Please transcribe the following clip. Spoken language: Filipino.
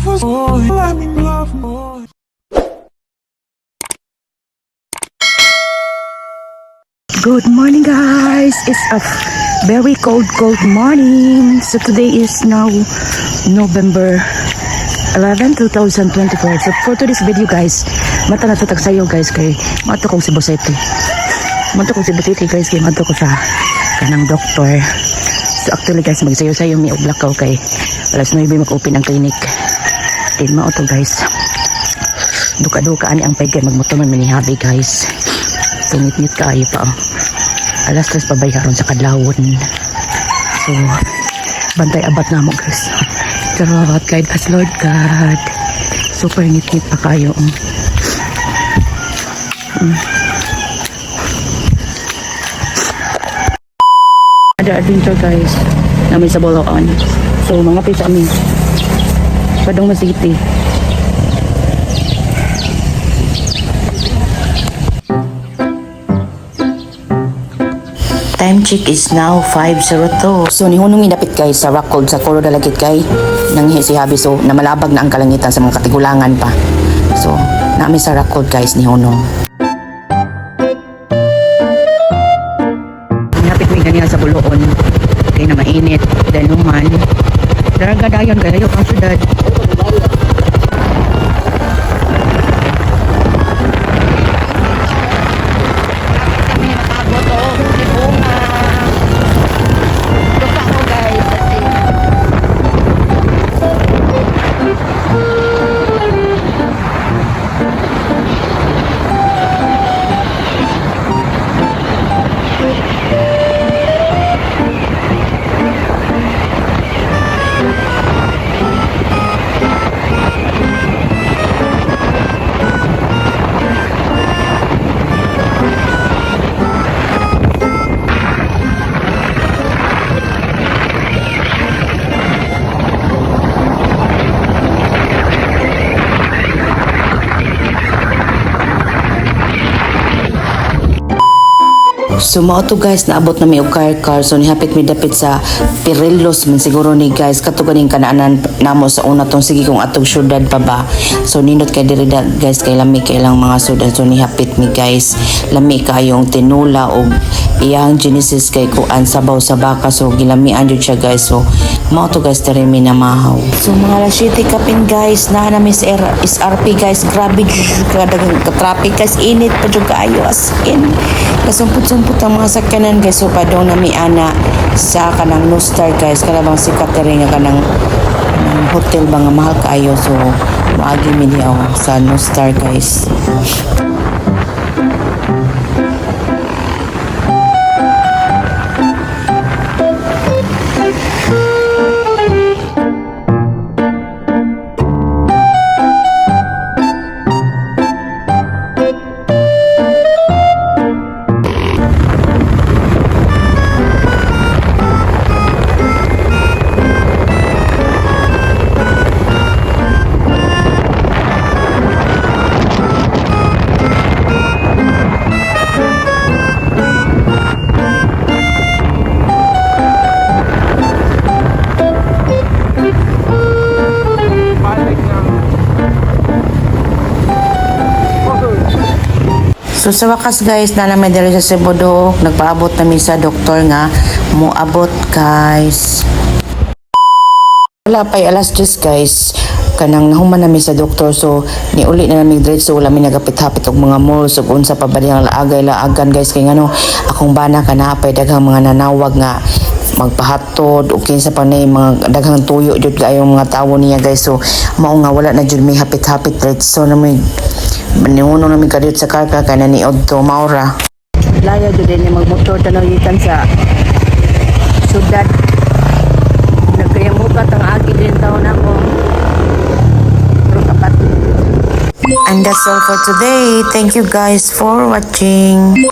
Good morning guys, it's a very cold morning. So today is now November 11, 2024. So for today's video guys, mata natatag sayo guys kay mato kong si Bosete. Mato kong si Bosete guys kay mato ko sa kanang doktor. So actually guys, magsayo-sayo mi og lakaw kay alas 9 mag-open ang clinic. Din mao to guys. Duka-duka ani ang pagkay magmotor man minihabi guys. Tungit-ngit kaayo pa. Alas 3 pabay karon sa kadlawon. So, bantay abat na mo guys. Charot, guide us Lord God. Super ngit-ngit pa kayo. Ada adventure guys. Namin sa Boloan. So, mga pisa amin. Padong City. Time check is now 5:02. So ni hunong midapit guys sa Rockhold sa Coro Dalagit kay nanghi si Habi, so namalabag na ang kalangitan sa mga katigulangan pa. So nami sa Rockhold guys ni hunong. Napit mi kaniya sa Buloon kay na mainit dahil human. Daraga dayon kayo ang syudad. So mao to guys, naabot na mi og car. So nihapit mi dapit sa Pirillos man siguro ni guys, kato ganing kanaanan namo sa una tong sige kung atong syudad pa ba. So nindot kay diri guys kay lami kay lang mga syudad. So nihapit mi guys, lami kayong tinula og iyang genesis kay kuan sabaw sa baka. So gilamian jud siya guys. So mao to guys diri mi namahaw. So mga alas 7 kapin guys, na mi sa SRP guys. Grabe jud kadagang traffic guys, init pa jud kaayo as in. Kasumput-sumput ang mga sakyanan guys. So padong nami ana sa kanang Nostar guys, kanang si Catering nga kanang hotel ba nga mahal kaayo. So maagi mi diaw sa Nostar guys. So sa wakas guys, na namin dali sa Cebu do, nagpaabot namin sa doktor nga muabot guys. Wala pa'y alas 10 guys, kanang nahuman namin sa doktor. So niuli na namin diretso, wala mi nagapit-hapit og mga malls ug unsa pa ba diyang laagay-laagan guys kay ngano akong bana kanapay daghang mga nanawag nga magpahatod o kinsa pa na mga daghang tuyo jud kayong mga tawo niya guys. So mao nga wala na jud may hapit-hapit diretso na may manihuno namin kadiyot sa karka kaya naniod to maura. Laya dyan din yung magmotor tanawitan sa syudad. Nagkayamukat ang aki din taon ako. Pero kapat. And that's all for today. Thank you guys for watching.